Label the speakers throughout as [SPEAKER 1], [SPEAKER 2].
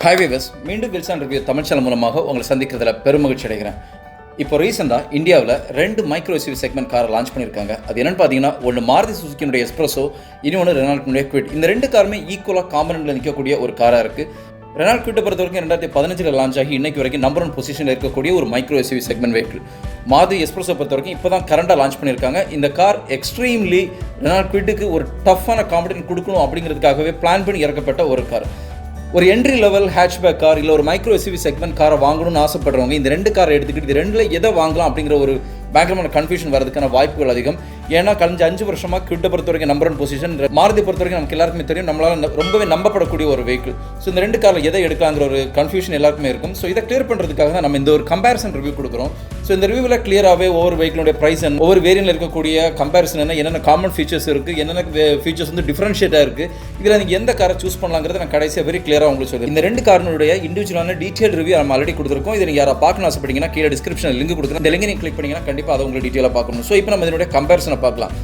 [SPEAKER 1] Hi viewers, மீண்டும் Wilson review Tamil channel மூலமாக உங்களை சந்திக்கிறதுல பெருமகிழ்ச்சி அடைகிறேன். இப்போ ரீசெண்டாக இந்தியாவில் 2 மைக்ரோ எஸ்யூவி செக்மெண்ட் காரை லான்ச் பண்ணியிருக்காங்க. அது என்னென்னு பார்த்தீங்கன்னா, ஒன்று மாருதி சுசுக்கினுடைய s-presso, இன்னொன்று ரெனால்ட்டினுடைய குவிட். இந்த 2 காருமே ஈக்குவலாக காம்பனண்ட்டில் நிற்கக்கூடிய ஒரு காராக இருக்குது. ரெனால்ட் குவிட்டை பொறுத்த வரைக்கும் 2015 லான்ச் ஆகி இன்னைக்கு வரைக்கும் நம்பர் 1 பொசிஷனில் இருக்கக்கூடிய ஒரு micro SUV segment vehicle. Maruti s-presso பொறுத்த வரைக்கும் இப்போ தான் கரண்டாக லான்ச் பண்ணியிருக்காங்க. இந்த கார் எக்ஸ்ட்ரீம்லி ரெனால்ட் குவிட்டுக்கு ஒரு டஃப்பான காம்படிஷன் கொடுக்கணும் அப்படிங்கிறதுக்காகவே பிளான் பண்ணி இறக்கப்பட்ட ஒரு கார். ஒரு என்ட்ரி லெவல் ஹேட்ச்பேக் கார் இல்லை ஒரு மைக்ரோ எஸ்யூவி செக்மெண்ட் காரை வாங்கணும்னு ஆசைப்படுறவங்க இந்த 2 காரை எடுத்துக்கிட்டு இது 2ல் எதை வாங்கலாம் அப்படிங்கிற ஒரு பயங்கரமான கன்ஃபியூஷன் வரதுக்கான வாய்ப்புகள் அதிகம். ஏன்னா கழிஞ்ச 5 வருஷமாக குவிட்டை பொறுத்த வரைக்கும் நம்பர் 1 பொசிஷன், மாருதி பொறுத்த வரைக்கும் நமக்கு எல்லாருக்குமே தெரியும், நம்மளால் ரொம்பவே நம்பப்படக்கூடிய ஒரு வெஹிக்கிள். ஸோ இந்த 2 காரில் எதை எடுக்கலாங்கிற ஒரு கன்ஃபியூஷன் எல்லாருக்குமே இருக்கும். ஸோ இதை கிளியர் பண்ணுறதுக்காக தான் நம்ம இந்த ஒரு கம்பேரிசன் ரிவ்யூ கொடுக்குறோம். ஸோ இந்த ரிவ்யூவில் கிளியராகவே ஒவ்வொரு வெஹிக்கிளுடைய ப்ரைஸ் அண்ட் ஒவ்வொரு வேரியன்ட்ல இருக்கக்கூடிய கம்பேரிசன் என்னென்ன காமன் ஃபீச்சர்ஸ் இருக்குது, என்னென்ன ஃபீச்சர்ஸ் வந்து டிஃப்ரென்ஷியேட்டாக இருக்குது, இதில் நீங்கள் எந்த காரை சூஸ் பண்ணலாங்கிறத நான் கடைசியாக வெரி கிளியராக உங்களுக்கு சொல்லுங்கள். இந்த 2 காரினுடைய இண்டிவிஜுவலான டீட்டெயில் ரிவ்யூ நம்ம ஆல்ரெடி கொடுத்துருக்கோம். இதை நீங்கள் யாரை பார்க்கணும் ஆசைப்பட்டீங்கன்னா கீழே டிஸ்கிரிப்ஷனில் லிங்க் கொடுக்குறேன். இந்த லிங்க் நீங்கள் கிளிக் பண்ணிங்கன்னா கண்டிப்பாக அதை உங்களுக்கு டீட்டெயிலாக பார்க்கணும். ஸோ இப்போ நம்ம இதனுடைய கம்பேரிசனை பார்க்கலாம்.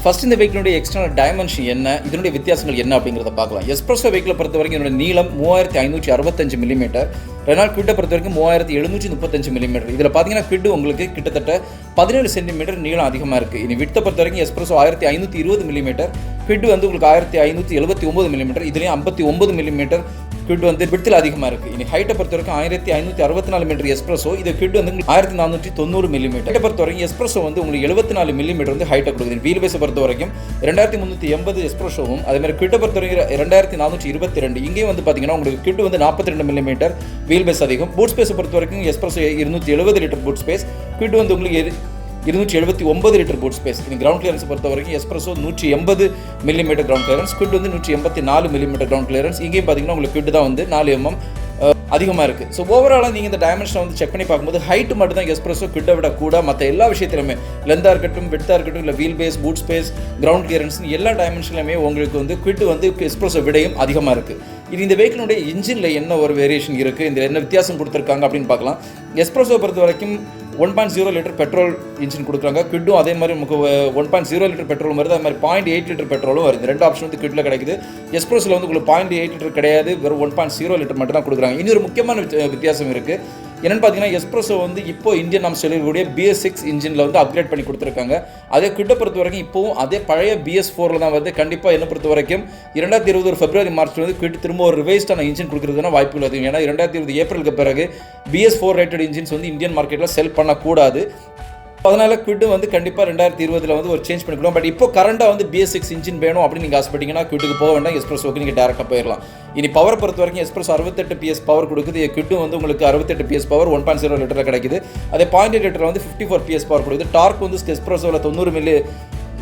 [SPEAKER 1] ஃபர்ஸ்ட் இந்த வெஹிக்கிளுடைய எக்ஸ்டர்னல் டைமென்ஷன் என்ன, இதனுடைய வித்தியாசங்கள் என்ன அப்படிங்கிறத பார்க்கலாம். s-presso வெஹிக்கிளை பொறுத்த வரைக்கும் இதனுடைய நீளம் 3565 மில்லிமீட்டர், ரெனால்ட் குவிட்டை பொறுத்த வரைக்கும் 3735 மில்லிமீட்டர். இதில் பார்த்தீங்கன்னா குவிட் உங்களுக்கு கிட்டத்தட்ட 17 சென்டிமீட்டர் நீளம் அதிகமாக இருக்குது. இனி விட்த்தை பொறுத்த வரைக்கும் s-presso 1520 மில்லிமீட்டர், குவிட் வந்து உங்களுக்கு 1579 மில்லிமீட்டர், இதுலேயும் 59 மில்லிமீட்டர் குவிட் வந்து விட்த்தில் அதிகமாக இருக்குது. இனி ஹைட்டை பொறுத்த வரைக்கும் 1564 மீட்டர் s-presso, இது குவிட் வந்து 1490 மில்லிமீட்டர். ஹைட்டை பொறுத்த வரைக்கும் s-presso வந்து உங்களுக்கு 74 மில்லிமீட்டர் வந்து ஹைட்டை கொடுக்குது. வீல் பேஸை பொறுத்த வரைக்கும் 2380 s-pressoவும், அதேமாதிரி குவிட்டை பொறுத்த வரைக்கும் 2422. இங்கேயும் வந்து பார்த்தீங்கன்னா உங்களுக்கு குவிட் வந்து 42 மில்லிமீட்டர் வீல் பேஸ் அதிகம். பூட் ஸ்பேஸை பொறுத்த வரைக்கும் s-presso 270 litre boot space, quit வந்து உங்களுக்கு 279 லிட்டர் பூட் ஸ்பேஸ். இந்த கிரவுண்ட் கிளியரன்ஸ் பொறுத்த வரைக்கும் s-presso 180 millimetre ground clearance, quit வந்து 184 மில்லிமீட்டர் கிரவுண்ட் கிளியரன்ஸ். இங்கேயும் பார்த்தீங்கன்னா உங்களுக்கு குவிட் தான் வந்து 4 mm அதிகமாக இருக்குது. ஸோ ஓவராலாக நீங்கள் இந்த டைமென்ஷனை வந்து செக் பண்ணி பார்க்கும்போது ஹைட்டு மட்டும் தான் s-presso குவிட்டை விட கூட, மற்ற எல்லா விஷயத்திலுமே லெந்தாக இருக்கட்டும், விட்தாக இருக்கட்டும், இல்லை wheel base, boot space, ground clearance, எல்லா டைமென்ஷன்லையுமே உங்களுக்கு வந்து குவிட் வந்து s-presso விடையும் அதிகமாக இருக்குது. இது இந்த வெஹிக்கிளுடைய இன்ஜினில் என்ன ஒரு வேரியேஷன் இருக்குது, இந்த என்ன வித்தியாசம் கொடுத்துருக்காங்க அப்படின்னு பார்க்கலாம். s-presso பொறுத்த வரைக்கும் 1.0 லிட்டர் பெட்ரோல் இன்ஜின் கொடுக்குறாங்க. குவிட்டும் அதே மாதிரி நமக்கு 1.0 லிட்டர் பெட்ரோலும் வருது, அது மாதிரி 0.8 லிட்டர் பெட்ரோலும் வருது. 2 ஆப்ஷன் வந்து குவிட்டில் கிடைக்குது. s-pressoல வந்து உங்களுக்கு 0.8 லிட்டர் கிடையாது, வெறும் 1.0 லிட்டர் மட்டும் தான் கொடுக்குறாங்க. இன்னொரு முக்கியமான வித்தியாசம் இருக்குது. என்னென்னு பார்த்தீங்கன்னா s-presso வந்து இப்போ இந்தியன் நாம் சொல்லக்கூடிய BS6 இன்ஜினில் வந்து அப்கிரேட் பண்ணி கொடுத்துருக்காங்க. அதே குவிட்டை பொறுத்த வரைக்கும் இப்போவும் அதே பழைய BS4 தான் வருது. கண்டிப்பாக என்ன பொறுத்த வரைக்கும் 2020 February March வந்து குவிட் திரும்ப ஒரு ரிவைஸ்டான இன்ஜின் கொடுக்குறதுனா வாய்ப்புகள் அதிகம். ஏன்னா 2020 ஏப்ரலுக்கு பிறகு BS4 ரேட்டட் இன்ஜின்ஸ் வந்து இந்தியன் மார்க்கெட்டில் செல் பண்ணக்கூடாது. அதனால் குவிட் வந்து கண்டிப்பாக 2020 வந்து ஒரு சேஞ்ச் பண்ணிக்கலாம். பட் இப்போ கரண்டாக வந்து BS6 இன்ஜின் வேணும் அப்படின்னு நீங்கள் ஆசைப்பட்டீங்கன்னா குவிட்டுக்கு போக வேண்டாம், s-pressoக்கு நீங்கள் டேரெக்டாக போயிடலாம். இனி பவர் பொறுத்த வரைக்கும் s-presso 68 PS பவர் கொடுக்குது, குவிட்டும் வந்து உங்களுக்கு 68 PS பவர் 1.0 லிட்டரில் கிடைக்குது. அதே 0.8 லிட்டர் வந்து 54 PS பவர் கொடுக்குது. டார்க் வந்து s-pressoவில்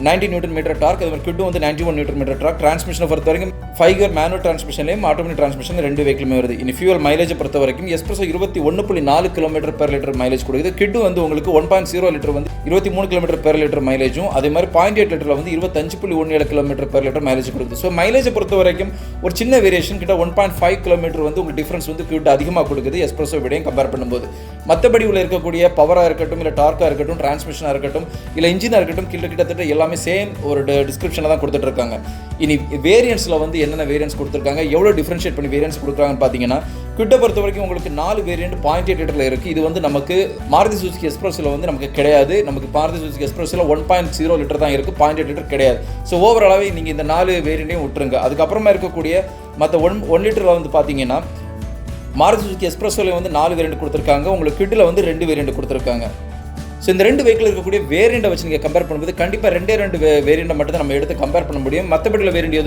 [SPEAKER 1] 90 நியூட்டன் மீட்டர் டார்க், அது மாதிரி குவிட்டும் வந்து 91 நியூட்டன் மீட்டர் டார்க். டிரான்ஸ்மிஷனை பொறுத்த வரைக்கும் 5 கியர் மேனுவல் டிரான்ஸ்மிஷன்லையும் ஆட்டோமேட்டிக் டிரான்ஸ்மிஷன் 2 வெஹிக்கிளுமே வருது. இனி ஃபியூவல் மைலேஜை பொறுத்த வரைக்கும் s-presso 21.4 kilometre per litre mileage கொடுக்குது. குவிட் வந்து உங்களுக்கு 1.0 லிட்டர் வந்து 23 கிலோமீட்டர் பெர் லிட்டர் மைலேஜும், அதே மாதிரி 0.8 லிட்டரில் வந்து 25.17 கிலோமீட்டர் பெர் லிட்டர் மைலேஜ் கொடுக்குது. ஸோ மைலேஜை பொறுத்த வரைக்கும் ஒரு சின்ன வேரியேஷன் கிட்ட 1.5 கிலோமீட்டர் வந்து உங்களுக்கு டிஃபரன்ஸ் வந்து குவிட் அதிகமாக கொடுக்குது s-presso விடையும் கம்பேர் பண்ணும்போது. மற்றபடி உள்ள இருக்கக்கூடிய பவராக இருக்கட்டும், இல்லை டார்க்காக இருக்கட்டும், டிரான்ஸ்மிஷனாக இருக்கட்டும், இல்லை இன்ஜினாக இருக்கட்டும், கிட்டத்தட்ட எல்லாமே சேம் ஒரு டிஸ்கிரிப்ஷனில் தான் கொடுத்துட்டு இருக்காங்க. இனி வேரியன்ஸில் வந்து என்னென்ன வேரியன்ஸ் கொடுத்துருக்காங்க, எவ்வளோ டிஃபரன்ஷியேட் பண்ணி வேரியன்ஸ் கொடுக்குறாங்கன்னு பார்த்தீங்கன்னா, குவிட்டை பொறுத்த வரைக்கும் உங்களுக்கு 4 வேரியன்ட் 0.8 லிட்டரில் இருக்குது. இது வந்து நமக்கு மாருதி சுசுகி s-pressoல வந்து நமக்கு கிடையாது. நமக்கு மாருதி சுசுகி s-pressoல 1.0 லிட்டர் தான் இருக்குது, 0.8 லிட்டர் கிடையாது. ஸோ ஓவராலாகவே நீங்கள் இந்த 4 வேரியண்ட்டையும் விட்டுருங்க. அதுக்கப்புறமா இருக்கக்கூடிய மற்ற 1 லிட்டரில் வந்து பார்த்தீங்கன்னா மாருதி சுசுகி s-pressoல வந்து 4 வேரியண்ட் கொடுத்துருக்காங்க, உங்களுக்கு குவிட்டில் வந்து 2 வேரியண்ட் கொடுத்துருக்காங்க. ஸோ இந்த 2 வெஹிக்கிள் இருக்கக்கூடிய வேரியண்ட்டை வச்சு நீங்கள் கம்பேர் பண்ணும்போது கண்டிப்பாக 2 வேரியண்ட்டை மட்டும் தான் நம்ம எடுத்து கம்பேர் பண்ண முடியும். மற்றபடியில் வேரியண்ட்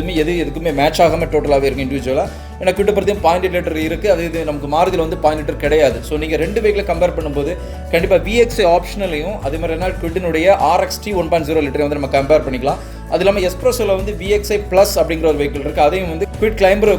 [SPEAKER 1] எதுக்குமே மேட்ச் ஆகாமல் டோட்டலாகவே இருக்குது இண்டிவிஜுவலாக. ஏன்னா குவிட்டை பொறுத்தையும் 0.8 லிட்டர் இருக்குது, அது நமக்கு மாருதியில் வந்து 0.8 லிட்டர் கிடையாது. ஸோ நீங்கள் 2 வெஹிக்கிளை கம்பேர் பண்ணும்போது கண்டிப்பாக VXI ஆப்ஷனலையும் அதே மாதிரி என்ன குவிட்டினுடைய RXT 1.0 லிட்டரை வந்து நம்ம கம்பேர் பண்ணிக்கலாம். அது இல்லாமல் s-pressoல வந்து VXI ப்ளஸ் அப்படிங்கிற ஒரு வெஹிக்கிள் இருக்குது, அதையும் வந்து குவிட் கிளைம்பர்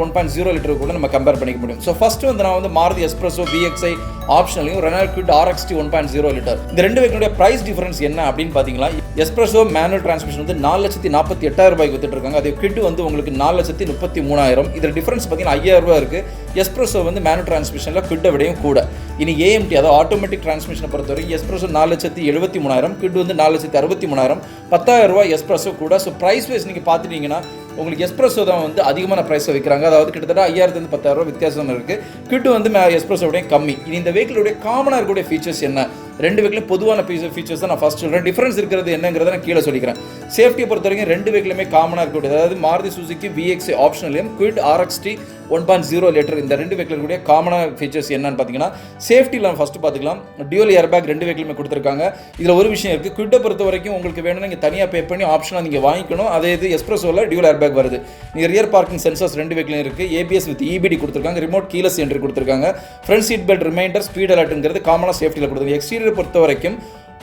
[SPEAKER 1] 1.0 லிட்டர் கூட நம்ம கம்பேர் பண்ணிக்க முடியும். ஸோ ஃபர்ஸ்ட் வந்து நான் வந்து மாருதி s-presso VXI ஆப்ஷனலையும் ரெனால்ட் குவிட் RXT 1.0 லிட்டர் இந்த 2 வெஹிக்கிளுடைய பிரைஸ் டிஃபரன்ஸ் என்ன அப்படின்னு பார்த்தீங்கன்னா, s-presso மேனுவல் டிரான்ஸ்மிஷன் வந்து 4,48,000 ரூபாய்க்கு வித்துட்டு இருக்காங்க. அதே குவிட் வந்து உங்களுக்கு 4,33,000. இதில் டிஃபரன்ஸ் பார்த்தீங்கன்னா 5,000 ரூபாய் இருக்குது. s-presso வந்து மேனுவல் டிரான்ஸ்மிஷனில் குவிட்டை விடையும் கூட. இனி AMT அதாவது ஆட்டோமேட்டிக் டிரான்ஸ்மிஷனை பொறுத்தவரைக்கும் s-presso 4,73,000, குவிட் வந்து 4,63,000, 10,000 ரூபாய் s-presso கூட. ஸோ ப்ரைஸ் வைஸ் நீங்கள் பார்த்துட்டீங்கன்னா உங்களுக்கு எஸ்ப்ரெஸோ தான் வந்து அதிகமான ப்ரைஸை விற்கிறாங்க. அதாவது கிட்டத்தட்ட 5000 to 10,000 வித்தியாசம் இருக்குது. குவிட் வந்து எஸ்ப்ரெஸோடைய கம்மி. இனி இந்த வெஹிக்கிளுடைய காமனாக இருக்கக்கூடிய ஃபீச்சர்ஸ் என்ன, ரெண்டு வெஹிக்கிலும் பொதுவான ஃபீச்சர்ஸ் தான் நான் ஃபர்ஸ்ட் சொல்கிறேன். டிஃபரன்ஸ் இருக்கிறது என்னங்கிறத நான் கீழே சொல்லிக்கிறேன். சேஃப்டியை பொறுத்த வரைக்கும் ரெண்டு வெஹிக்கிலுமே காமனாக இருக்கக்கூடிய, அதாவது மாருதி சுசுகி VXI ஆப்ஷனலையும் குவிட் RXT 1.0 லிட்டர் இந்த ரெண்டு வெஹிக்கிளுடைய காமனான ஃபீச்சர்ஸ் என்னன்னு பார்த்தீங்கன்னா, சேஃப்டியில் நம்ம ஃபஸ்ட்டு பார்த்துக்கலாம். டியூவல் ஏர்பேக் ரெண்டு வெஹிக்கிலுமே கொடுத்துருக்காங்க. இதில் ஒரு விஷயம் இருக்குது, குவிட்டை பொறுத்த வரைக்கும் உங்களுக்கு வேணும்னா நீங்கள் தனியாக பே பண்ணி ஆப்ஷனாக நீங்கள் வாங்கிக்கணும். அதே இது எஸ்ப்ரெஸோவில் டியூவல் ஏர்பேக் வருது. நீங்கள் ரியர் பார்க்கிங் சென்சர்ஸ் ரெண்டு வெஹிக்கிலும் இருக்குது. ABS வித் EBD கொடுத்துருக்காங்க. ரிமோட் கீலெஸ் என்ட்ரி கொடுத்துருக்காங்க. Front seat belt reminder, speed அலர்ட்டுங்கிறது காமனாக சேஃப்டியில் கொடுத்துருக்காங்க. எக்ஸ்டீரியர் பொறுத்த வரைக்கும்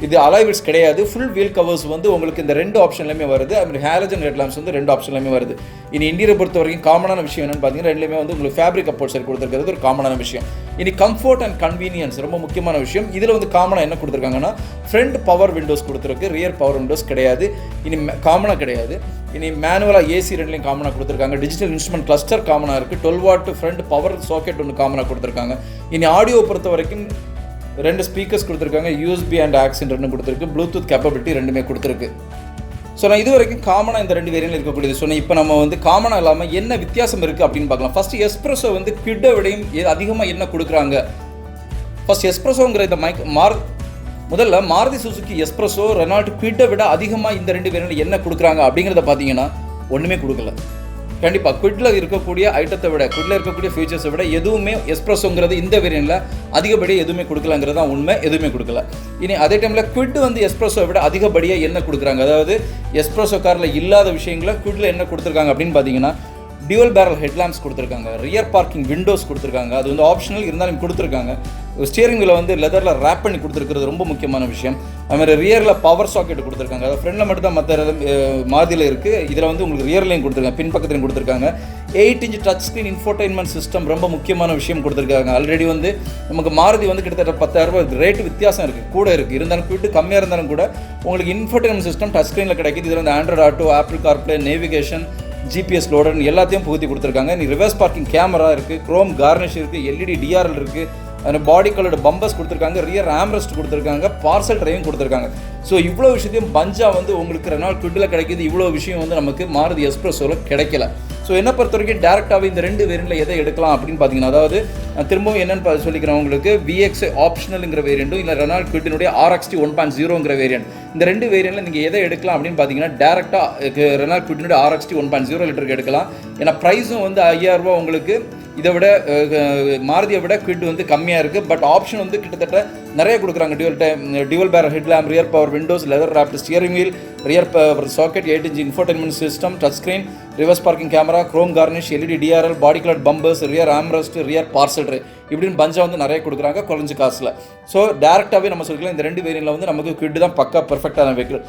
[SPEAKER 1] இது அலாய் வீல்ஸ் கிடையாது. ஃபுல் வீல் கவர்ஸ் வந்து உங்களுக்கு இந்த ரெண்டு ஆப்ஷன்லையுமே வருது. அது ஹேலஜன் ஹெட் லாம்ப்ஸ் வந்து ரெண்டு ஆப்ஷன்லையுமே வருது. இனி இன்டீரியர் பொறுத்த வரைக்கும் காமனான விஷயம் என்னன்னு பார்த்தீங்கன்னா, ரெண்டுலேயுமே வந்து உங்களுக்கு ஃபேப்ரிக் அப்போல்சரி கொடுத்துருக்கிறது ஒரு காமனான விஷயம். இனி கம்ஃபர்ட் அண்ட் கன்வீனியன்ஸ் ரொம்ப முக்கியமான விஷயம். இதில் வந்து காமனாக என்ன கொடுத்துருக்காங்கன்னா, ஃப்ரண்ட் பவர் விண்டோஸ் கொடுத்துருக்கு, ரியர் பவர் விண்டோஸ் கிடையாது. இனி காமனாக கிடையாது. இனி மேனுவலாக AC ரெண்டுலையும் காமனாக கொடுத்துருக்காங்க. டிஜிட்டல் இன்ஸ்ட்ருமெண்ட் கிளஸ்டர் காமனாக இருக்குது. 12 வாட் ஃப்ரண்ட் பவர் சாக்கெட் ஒன்று காமனாக கொடுத்துருக்காங்க. இனி ஆடியோ பொறுத்த வரைக்கும் ரெண்டு ஸ்பீக்கர்ஸ் கொடுத்துருக்காங்க. USB அண்ட் ஆக்சின் ரெண்டும் கொடுத்துருக்கு. ப்ளூடூத் கேப்பபிலிட்டி ரெண்டுமே கொடுத்துருக்கு. ஸோ நான் இது வரைக்கும் காமனாக இந்த ரெண்டு வேரியன்ட் இருக்கக்கூடியது சொன்னேன். இப்போ நம்ம வந்து காமனாக இல்லாமல் என்ன வித்தியாசம் இருக்குது அப்படின்னு பார்க்கலாம். ஃபஸ்ட்டு எஸ்ப்ரெஸோ வந்து குவிட்டை விடையும் அதிகமாக என்ன கொடுக்குறாங்க. ஃபஸ்ட் எஸ்ப்ரெஸோங்கிற இந்த முதல்ல மாருதி சுசுகி எஸ்ப்ரெஸோ ரெனால்ட் குவிட்டை விட அதிகமாக இந்த ரெண்டு வேரியன்ட் என்ன கொடுக்குறாங்க அப்படிங்கிறத பார்த்தீங்கன்னா ஒன்றுமே கொடுக்கல. கண்டிப்பாக குவிட்டில் இருக்கக்கூடிய ஐட்டத்தை விட, குவிட்டில் இருக்கக்கூடிய ஃபீச்சர்ஸை விட எதுவுமே எஸ்ப்ரெஸோங்கிறது இந்த வேரியண்ட்டில் அதிகப்படியாக எதுவுமே கொடுக்கலங்கிறது தான் உண்மை. எதுவுமே கொடுக்கல. இனி அதே டைமில் குவிட் வந்து எஸ்ப்ரெஸோ விட அதிகப்படியாக என்ன கொடுக்குறாங்க, அதாவது எஸ்ப்ரெஸோ காரில் இல்லாத விஷயங்களை குவிட்டில் என்ன கொடுத்துருக்காங்க அப்படின்னு பார்த்தீங்கன்னா, டியூவல் பேரல் ஹெட்லாம்ப்ஸ் கொடுத்துருக்காங்க. ரியர் பார்க்கிங் விண்டோஸ் கொடுத்துருக்காங்க. அது வந்து ஆப்ஷனல் இருந்தாலும் கொடுத்துருக்காங்க. ஸ்டியரிங்கில் வந்து லெதரில் ரேப் பண்ணி கொடுத்துருக்கிறது ரொம்ப முக்கியமான விஷயம். அதுமாதிரி ரியரில் பவர் சாக்கெட் கொடுத்துருக்காங்க. அதாவது ஃப்ரண்டில் மட்டும் தான் மற்ற மாதிரியில் இருக்குது. இதில் வந்து உங்களுக்கு ரியர்லையும் கொடுத்துருக்காங்க, பின் பக்கத்துலையும் கொடுத்துருக்காங்க. 8 inch touch screen infotainment system ரொம்ப முக்கியமான விஷயம் கொடுத்துருக்காங்க. ஆல்ரெடி வந்து நமக்கு மாருதி வந்து கிட்டத்தட்ட 10,000 ரேட்டு வித்தியாசம் இருக்குது, கூட இருக்குது. இருந்தாலும் குவிட்டு கம்மியாக இருந்தாலும் கூட உங்களுக்கு இன்ஃபோர்டைன்மெண்ட் சிஸ்டம் டச் ஸ்க்ரீனில் கிடைக்குது. இதில் வந்து Android auto, apple CarPlay, navigation, GPS loader எல்லாத்தையும் புகுத்தி கொடுத்துருக்காங்க. நீ ரிவர்ஸ் பார்க்கிங் கேமரா இருக்குது, குரோம் கார்னிஷ் இருக்குது, LED DRL இருக்குது, அதில் பாடி கலர்டு பம்பர்ஸ் கொடுத்துருக்காங்க, ரியர் ஆம்ரெஸ்ட் கொடுத்துருக்காங்க, பார்சல் டிரைவிங் கொடுத்துருக்காங்க. ஸோ இவ்வளோ விஷயத்தையும் பஞ்சாக வந்து உங்களுக்கு ரெனால்ட் குவிட்டில் கிடைக்கிது. இவ்வளோ விஷயம் வந்து நமக்கு மாருதி எஸ்ப்ரெஸோவில் கிடைக்கல. ஸோ என்ன பொறுத்த வரைக்கும் டேரெக்டாகவே இந்த ரெண்டு வேரியண்ட்டில் எதை எடுக்கலாம் அப்படின்னு பார்த்தீங்கன்னா, அதாவது திரும்பவும் என்னென்னு சொல்லிக்கிறேன் உங்களுக்கு, VXI ஆப்ஷனலுங்கிற வேரியண்ட்டும் இல்லை ரெனால்ட் குவிட்டினுடைய RXT 1.0ங்கிற வேரியண்ட், இந்த ரெண்டு வேரியண்ட்டில் நீங்கள் எதை எடுக்கலாம் அப்படின்னு பார்த்தீங்கன்னா, டேரெக்டாக ரெனால்ட் குவிட்டினுடைய RXT 1.0 லிட்டருக்கு எடுக்கலாம். ஏன்னா ப்ரைஸும் வந்து 5000 ரூபா உங்களுக்கு இதை விட மாருதியை விட குவிட் வந்து கம்மியாக இருக்குது. பட் ஆப்ஷன் வந்து கிட்டத்தட்ட நிறைய கொடுக்குறாங்க. Dual barrel headlamp, rear power windows, leather wrapped steering wheel, rear power socket, 8 inch infotainment system, touch screen, reverse parking camera, chrome garnish, LED DRL, body coloured bumpers, rear armrest, rear parcel tray இப்படின்னு பஞ்சா வந்து நிறைய கொடுக்குறாங்க குறைஞ்ச காசில். So டேரெக்டாகவே நம்ம சொல்லிக்கலாம் இந்த ரெண்டு வேரியண்ட்டில் வந்து நமக்கு குவிட் தான் பக்கா பெர்ஃபெக்டான வெஹிக்கிள்.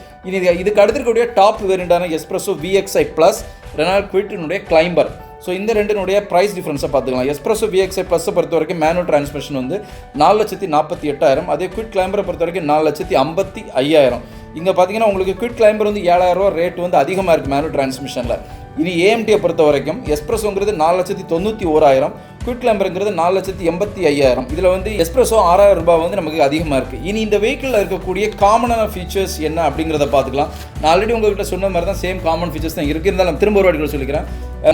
[SPEAKER 1] இதுக்கு அடுத்திருக்கக்கூடிய டாப் வேரியண்டான எஸ்ப்ரெஸோ VXI ப்ளஸ் ரெனால்ட் குவிட்டினுடைய கிளைம்பர். ஸோ இந்த ரெண்டினுடைய ப்ரைஸ் டிஃப்ரென்ஸை பார்த்துக்கலாம். எஸ்ப்ரெஸோ VXI ப்ளஸை பொறுத்த வரைக்கும் மேனுவல் டிரான்ஸ்மிஷன் வந்து 4,48,000. அதே குவிட் கிளைம்பரை பொறுத்த வரைக்கும் 4,55,000. இங்கே பார்த்தீங்கன்னா உங்களுக்கு குவிட் கிளைம்பர் வந்து 7,000 ரூபா ரேட் வந்து அதிகமாக இருக்குது மேனுவல் டிரான்ஸ்மிஷனில். இனி AMTயை பொறுத்த வரைக்கும் எஸ்ப்ரெஸோங்கிறது 4,91,000, குவிட் கிளைம்பருங்கிறது 4,85,000. இதில் வந்து எஸ்ப்ரெஸோ 6,000 ரூபாய் வந்து நமக்கு அதிகமாக இருக்குது. இனி இந்த வெஹிக்கிளில் இருக்கக்கூடிய காமனான ஃபீச்சர்ஸ் என்ன அப்படிங்கிறத பார்த்துக்கலாம். நான் ஆல்ரெடி உங்கள்கிட்ட சொன்ன மாதிரி தான் சேம் காமன் ஃபீச்சர்ஸ் தான் இருக்குது. இருந்தாலும் திரும்ப ஒரு வாட்டி சொல்லிக்கிறேன்.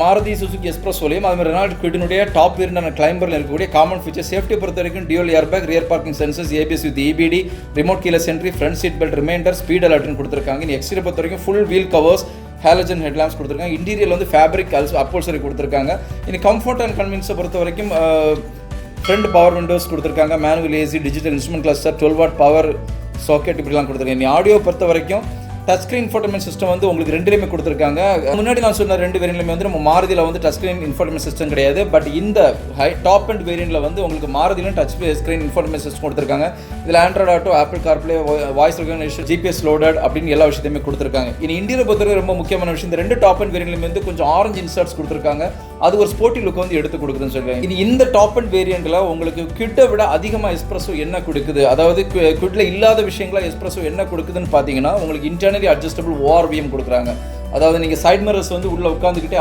[SPEAKER 1] மாருதி சுசுகி எஸ்ப்ரெஸோலையும் அதுமாதிரி ரெனால்ட் குவிட்டினுடைய டாப் வேரியண்டான கிளைம்பரில் இருக்கக்கூடிய காமன் ஃபீச்சர், சேஃப்டியை பொறுத்த வரைக்கும் dual airbag, rear parking sensors, ABS with EBD, remote keyless entry, front seat belt reminder, speed அலர்ட்னு கொடுத்துருக்காங்க. இனி எக்ஸ்டீரியர் பொறுத்த வரைக்கும் full wheel covers, halogen headlamps கொடுத்துருக்காங்க. இன்டீரியர் வந்து ஃபேப்ரிக் அப்போல்சரி கொடுத்துருக்காங்க. இனி கம்ஃபர்ட் அண்ட் கன்வீனியன்ஸை பொறுத்த வரைக்கும் ஃப்ரண்ட் பவர் விண்டோஸ் கொடுத்துருக்காங்க, manual AC, digital instrument cluster, 12 watt power socket இப்படிலாம் கொடுத்துருக்காங்க. இனி ஆடியோ பொறுத்த வரைக்கும் டச் ஸ்க்ரீன் இன்ஃபோர்டைன்மெண்ட் சிஸ்டம் வந்து உங்களுக்கு ரெண்டுலேயுமே கொடுத்துருக்காங்க. முன்னாடி நான் சொன்ன ரெண்டு வேரியண்ட்லையுமே வந்து நம்ம மாருதியில் வந்து டச் ஸ்க்ரீன் இன்ஃபோர்டைன்மெண்ட் சிஸ்டம் கிடையாது. பட் இந்த டாப் அண்ட் வேரியண்ட்டில் வந்து உங்களுக்கு மாருதியிலும் டச் ஸ்க்ரீன் இன்ஃபோர்டைன்மெண்ட் சிஸ்டம் கொடுத்துருக்காங்க. இதில் Android auto, apple CarPlay, voice recognition, GPS loaded அப்படின்னு எல்லா விஷயத்தையுமே கொடுத்துருக்காங்க. இனி இந்தியாவில் பொறுத்தவரை ரொம்ப முக்கியமான விஷயம், இந்த ரெண்டு டாப் அண்ட் வேரியண்ட்லையுமே வந்து கொஞ்சம் ஆரஞ்சு இன்சர்ட்ஸ் கொடுத்துருக்காங்க. அது ஒரு ஸ்போர்ட்டி லுக் வந்து எடுத்து கொடுக்குதுன்னு சொல்லுவாங்க. இது இந்த டாப் அண்ட் வேரியண்ட்டில் உங்களுக்கு குவிட்டை விட அதிகமாக எஸ்ப்ரெஸோ என்ன கொடுக்குது, அதாவது குவிட்டில் இல்லாத விஷயங்களா எஸ்ப்ரெஸோ என்ன கொடுக்குதுன்னு பார்த்தீங்கன்னா, உங்களுக்கு இன்டர்னலி அட்ஜஸ்டபிள் ORVM கொடுக்குறாங்க. அதாவது நீங்கள் சைட் மிரர்ஸ் வந்து உள்ளே உட்காந்துக்கிட்டே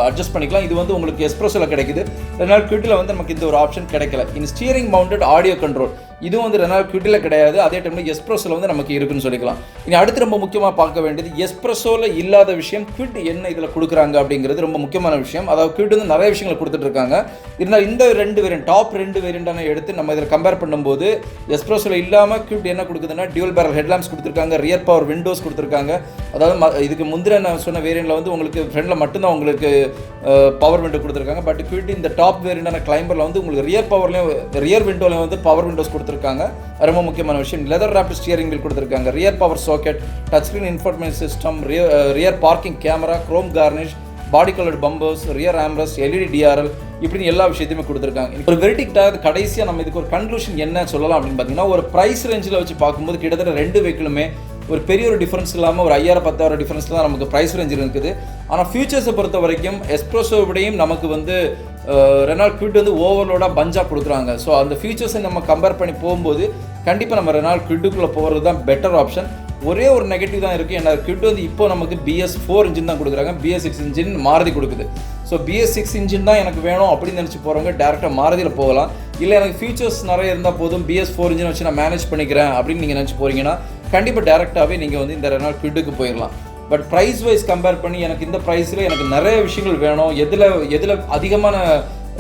[SPEAKER 1] அட்ஜஸ்ட் பண்ணிக்கலாம். இது வந்து உங்களுக்கு எஸ்ப்ரெஸோவில் கிடைக்குது. ரெனால்ட் குவிட்டில் வந்து நமக்கு இந்த ஒரு ஆப்ஷன் கிடைக்கல. இன் ஸ்டீரிங் மவுண்டட் ஆடியோ கண்ட்ரோல் இதுவும் வந்து ரெனால்ட் குவிட்டில் கிடையாது. அதே டைமில் எஸ்ப்ரெஸோவில் வந்து நமக்கு இருக்குன்னு சொல்லிக்கலாம். இனி அடுத்து ரொம்ப முக்கியமாக பார்க்க வேண்டியது எஸ்ப்ரெஸோவில் இல்லாத விஷயம் குவிட் என்ன இதில் கொடுக்குறாங்க அப்படிங்கிறது ரொம்ப முக்கியமான விஷயம். அதாவது குவிட் வந்து நிறைய விஷயங்கள் கொடுத்துட்டு இருக்காங்க. இருந்தால் இந்த டாப் ரெண்டு வேரியண்டான எடுத்து நம்ம இதில் கம்பேர் பண்ணும்போது எஸ்ப்ரெஸோவில் இல்லாமல் குவிட் என்ன கொடுக்குதுன்னா டியூல் பேரல் ஹெட்லாம்ப்ஸ் கொடுத்துருக்காங்க, ரியர் பவர் விண்டோஸ் கொடுத்துருக்காங்க. அதாவது இதுக்கு முந்திர நான் சொன்ன வேரியண்ட்டில் வந்து உங்களுக்கு ஃப்ரண்டில் மட்டும்தான் உங்களுக்கு பவர் விண்டோ கொடுத்துருக்காங்க. பட் குவிட் இந்த டாப் வேரியண்டான கிளைம்பரில் வந்து உங்களுக்கு ரியர் விண்டோலையும் வந்து பவர் விண்டோஸ் கொடுத்துருக்காங்க. ரொம்ப முக்கியமான விஷயம். லெதர் ராப்ட் ஸ்டியரிங் வீல் கொடுத்துருக்காங்க, rear power socket, touch screen infotainment system, rear parking camera, chrome garnish, body coloured bumpers, rear armrest, LED DRL, இப்படின்னு எல்லா விஷயத்தையுமே கொடுத்துருக்காங்க. ஒரு வெர்டிக்டாக கடைசியாக நம்ம இதுக்கு ஒரு கன்க்ளூஷன் என்ன சொல்லலாம் அப்படின்னு பார்த்தீங்கன்னா, ஒரு ப்ரைஸ் ரேஞ்சில் வச்சு பார்க்கும்போது கிட்டத்தட்ட ரெண்டு வெஹிக்கிளுமே ஒரு பெரிய ஒரு டிஃபரன்ஸ் இல்லாமல் ஒரு 5000-10,000 டிஃபரன்ஸில் தான் நமக்கு ப்ரைஸ் ரேஞ்ச் இருக்குது. ஆனால் ஃபியூச்சர்ஸை பொறுத்த வரைக்கும் எஸ்ப்ரெஸோவிடையும் நமக்கு வந்து ரெனால்ட் குவிட் வந்து ஓவர்லோடாக பஞ்சாக கொடுக்குறாங்க. ஸோ அந்த ஃபியூச்சர்ஸை நம்ம கம்பேர் பண்ணி போகும்போது கண்டிப்பாக நம்ம ரெனால்ட் குவிட்டுக்குள்ளே போகிறது தான் பெட்டர் ஆப்ஷன். ஒரே ஒரு நெகட்டிவ் தான் இருக்குது. ஏன்னா குவிட் வந்து இப்போ நமக்கு BS4 இன்ஜின் தான் கொடுக்குறாங்க, BS6 இன்ஜின் மாருதி கொடுக்குது. ஸோ BS6 இன்ஜின் தான் எனக்கு வேணும் அப்படின்னு நினச்சி போகிறவங்க டேரெக்டாக மாருதியில் போகலாம். இல்லை எனக்கு ஃபீச்சர்ஸ் நிறைய இருந்தால் போதும், BS4 இன்ஜின் வச்சு நான் மேனேஜ் பண்ணிக்கிறேன் அப்படின்னு நீங்கள் நினச்சி போகிறீங்கன்னா கண்டிப்பாக டேரெக்டாகவே நீங்கள் வந்து இந்த ரெனால்ட் குவிட்டுக்கு போயிடலாம். பட் ப்ரைஸ் வைஸ் கம்பேர் பண்ணி எனக்கு இந்த ப்ரைஸில் எனக்கு நிறைய விஷயங்கள் வேணும், எதில் அதிகமான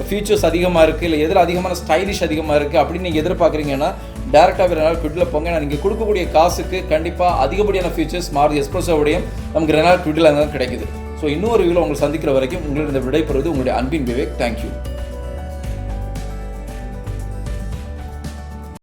[SPEAKER 1] ஃபீச்சர்ஸ் அதிகமாக இருக்குது, இல்லை எதில் அதிகமான ஸ்டைலிஷ் அதிகமாக இருக்குது அப்படின்னு நீங்கள் எதிர்பார்க்குறீங்கன்னா டேரெக்டாகவே ரெனால்ட் குவிட்டில் போங்க. ஏன்னா நீங்கள் கொடுக்கக்கூடிய காசுக்கு கண்டிப்பாக அதிகப்படியான ஃபீச்சர்ஸ் மாருதி எஸ்ப்ரெஸோடையும் நமக்கு ரெனால்ட் குவிட்டில் தான் கிடைக்குது. ஸோ இன்னொரு வீடியோவில் உங்களை சந்திக்கிற வரைக்கும் உங்களிடம் விடைபெறுவது உங்களுடைய அன்பின் விவேக். தேங்க்யூ.